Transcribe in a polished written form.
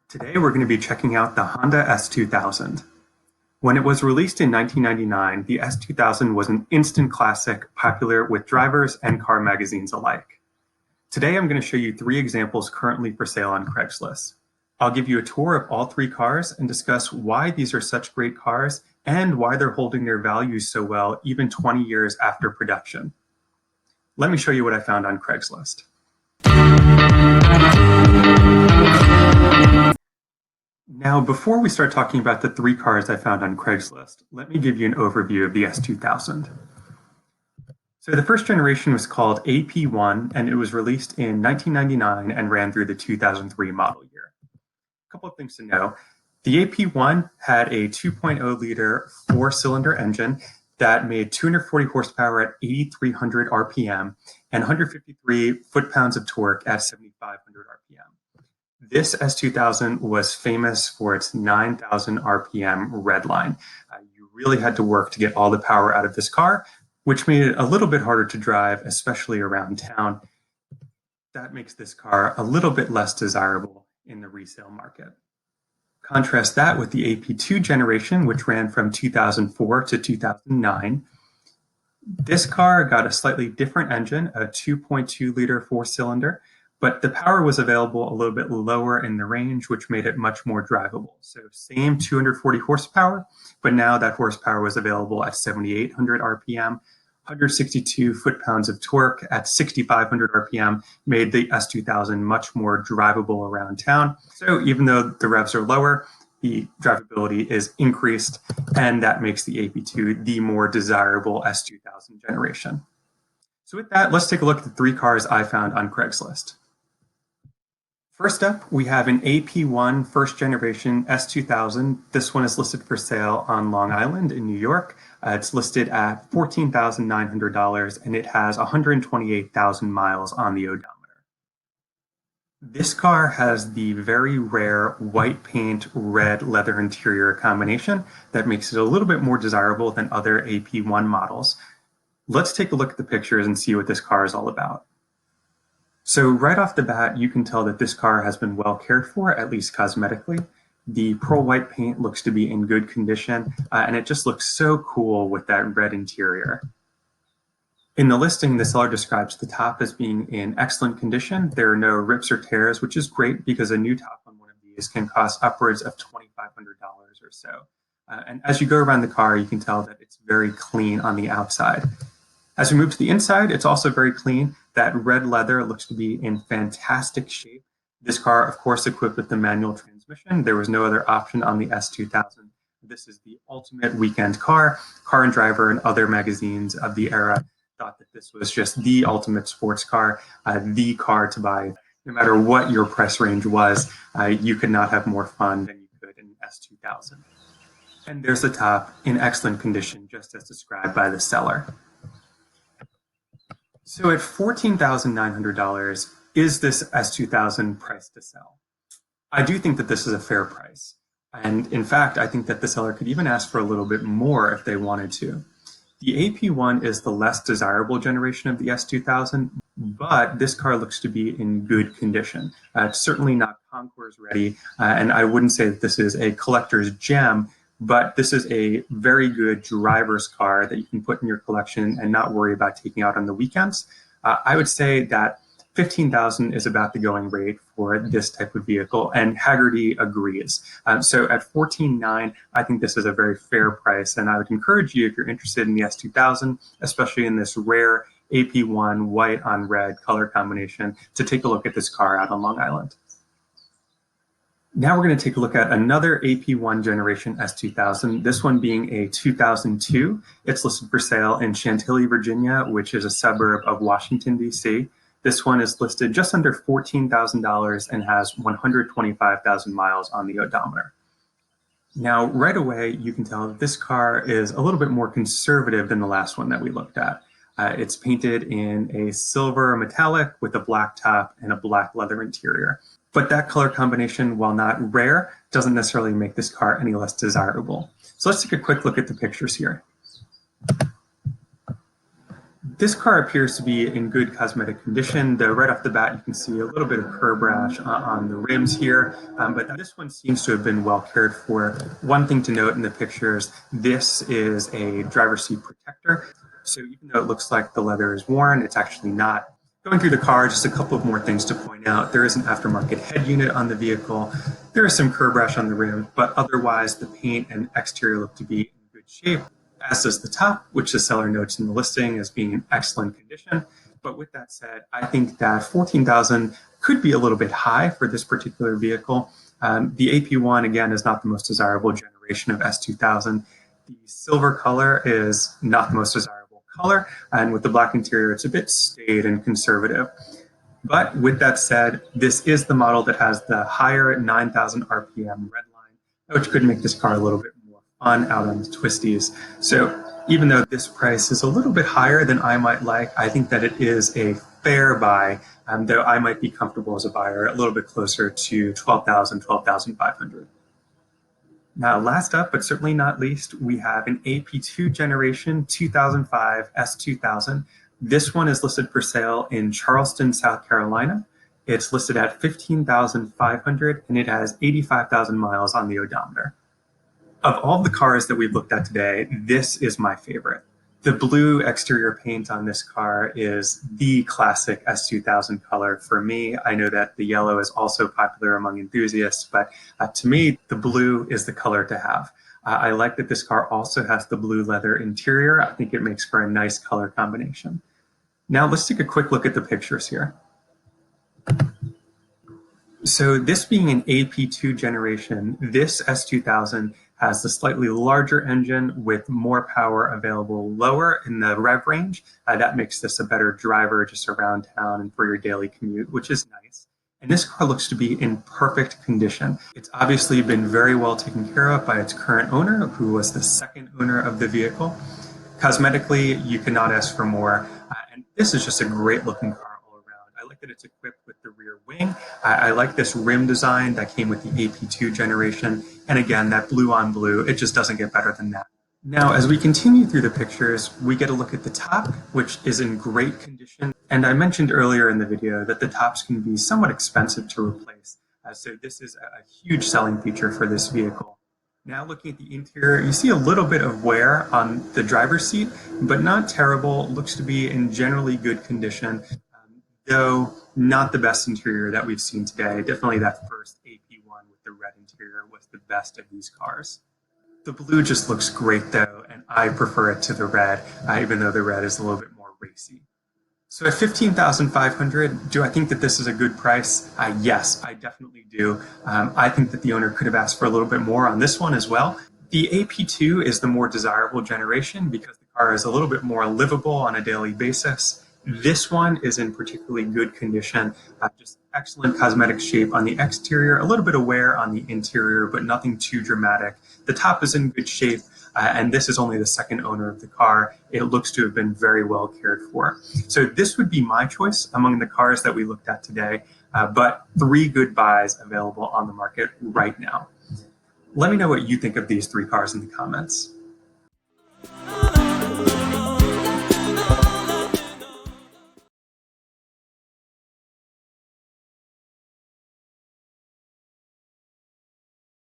Today we're going to be checking out the Honda S2000. When it was released in 1999, the S2000 was an instant classic, popular with drivers and car magazines alike. Today I'm going to show you 3 examples currently for sale on Craigslist. I'll give you a tour of all 3 cars and discuss why these are such great cars and why they're holding their values so well even 20 years after production. Let me show you what I found on Craigslist. Now, before we start talking about the 3 cars I found on Craigslist, let me give you an overview of the S2000. So the first generation was called AP1, and it was released in 1999 and ran through the 2003 model year. A couple of things to know. The AP1 had a 2.0-liter 4-cylinder engine that made 240 horsepower at 8,300 RPM and 153 foot-pounds of torque at 7,500 RPM. This S2000 was famous for its 9,000 RPM red line. You really had to work to get all the power out of this car, which made it a little bit harder to drive, especially around town. That makes this car a little bit less desirable in the resale market. Contrast that with the AP2 generation, which ran from 2004 to 2009. This car got a slightly different engine, a 2.2-liter 4-cylinder, but the power was available a little bit lower in the range, which made it much more drivable. So same 240 horsepower, but now that horsepower was available at 7,800 RPM, 162 foot-pounds of torque at 6,500 RPM made the S2000 much more drivable around town. So even though the revs are lower, the drivability is increased, and that makes the AP2 the more desirable S2000 generation. So with that, let's take a look at the 3 cars I found on Craigslist. First up, we have an AP1 first generation S2000. This one is listed for sale on Long Island in New York. It's listed at $14,900 and it has 128,000 miles on the odometer. This car has the very rare white paint, red leather interior combination that makes it a little bit more desirable than other AP1 models. Let's take a look at the pictures and see what this car is all about. So right off the bat, you can tell that this car has been well cared for, at least cosmetically. The pearl white paint looks to be in good condition, and it just looks so cool with that red interior. In the listing, the seller describes the top as being in excellent condition. There are no rips or tears, which is great because a new top on one of these can cost upwards of $2,500 or so. And as you go around the car, you can tell that it's very clean on the outside. As we move to the inside, it's also very clean. That red leather looks to be in fantastic shape. This car, of course, equipped with the manual transmission. There was no other option on the S2000. This is the ultimate weekend car. Car and Driver and other magazines of the era thought that this was just the ultimate sports car, the car to buy. No matter what your price range was, you could not have more fun than you could in an S2000. And there's the top in excellent condition, just as described by the seller. So at $14,900, is this S2000 priced to sell? I do think that this is a fair price. And in fact, I think that the seller could even ask for a little bit more if they wanted to. The AP1 is the less desirable generation of the S2000, but this car looks to be in good condition. It's certainly not concours ready, and I wouldn't say that this is a collector's gem, but this is a very good driver's car that you can put in your collection and not worry about taking out on the weekends. I would say that $15,000 is about the going rate for this type of vehicle, and Haggerty agrees. So at $14,900, I think this is a very fair price, and I would encourage you, if you're interested in the S2000, especially in this rare AP1 white on red color combination, to take a look at this car out on Long Island. Now we're going to take a look at another AP1 generation S2000, this one being a 2002. It's listed for sale in Chantilly, Virginia, which is a suburb of Washington, D.C. This one is listed just under $14,000 and has 125,000 miles on the odometer. Now, right away, you can tell that this car is a little bit more conservative than the last one that we looked at. It's painted in a silver metallic with a black top and a black leather interior. But that color combination, while not rare, doesn't necessarily make this car any less desirable. So let's take a quick look at the pictures here. This car appears to be in good cosmetic condition, though right off the bat you can see a little bit of curb rash on the rims here, but this one seems to have been well cared for. One thing to note in the pictures, this is a driver's seat protector, so even though it looks like the leather is worn, it's actually not. Going through the car, just a couple of more things to point out. There is an aftermarket head unit on the vehicle. There is some curb rash on the rim, but otherwise the paint and exterior look to be in good shape, as does the top, which the seller notes in the listing as being in excellent condition. But with that said, I think that $14,000 could be a little bit high for this particular vehicle. The AP1, again, is not the most desirable generation of S2000. The silver color is not the most desirable color, and with the black interior, it's a bit staid and conservative. But with that said, this is the model that has the higher 9,000 RPM red line, which could make this car a little bit more fun out on the twisties. So even though this price is a little bit higher than I might like, I think that it is a fair buy, though I might be comfortable as a buyer a little bit closer to $12,000, $12,500. Now, last up, but certainly not least, we have an AP2 generation 2005 S2000. This one is listed for sale in Charleston, South Carolina. It's listed at $15,500 and it has 85,000 miles on the odometer. Of all the cars that we've looked at today, this is my favorite. The blue exterior paint on this car is the classic S2000 color for me. I know that the yellow is also popular among enthusiasts, but to me, the blue is the color to have. I like that this car also has the blue leather interior. I think it makes for a nice color combination. Now let's take a quick look at the pictures here. So this being an AP2 generation, this S2000 has the slightly larger engine with more power available lower in the rev range. That makes this a better driver just around town and for your daily commute, which is nice. And this car looks to be in perfect condition. It's obviously been very well taken care of by its current owner, who was the second owner of the vehicle. Cosmetically, you cannot ask for more. And this is just a great looking car. I like that it's equipped with the rear wing. I like this rim design that came with the AP2 generation. And again, that blue on blue, it just doesn't get better than that. Now, as we continue through the pictures, we get a look at the top, which is in great condition. And I mentioned earlier in the video that the tops can be somewhat expensive to replace. So this is a huge selling feature for this vehicle. Now looking at the interior, you see a little bit of wear on the driver's seat, but not terrible. Looks to be in generally good condition. Though not the best interior that we've seen today. Definitely that first AP1 with the red interior was the best of these cars. The blue just looks great though, and I prefer it to the red, even though the red is a little bit more racy. So at $15,500, do I think that this is a good price? Yes, I definitely do. I think that the owner could have asked for a little bit more on this one as well. The AP2 is the more desirable generation because the car is a little bit more livable on a daily basis. This one is in particularly good condition, just excellent cosmetic shape on the exterior, a little bit of wear on the interior, but nothing too dramatic. The top is in good shape, and this is only the second owner of the car. It looks to have been very well cared for. So this would be my choice among the cars that we looked at today, but 3 good buys available on the market right now. Let me know what you think of these 3 cars in the comments.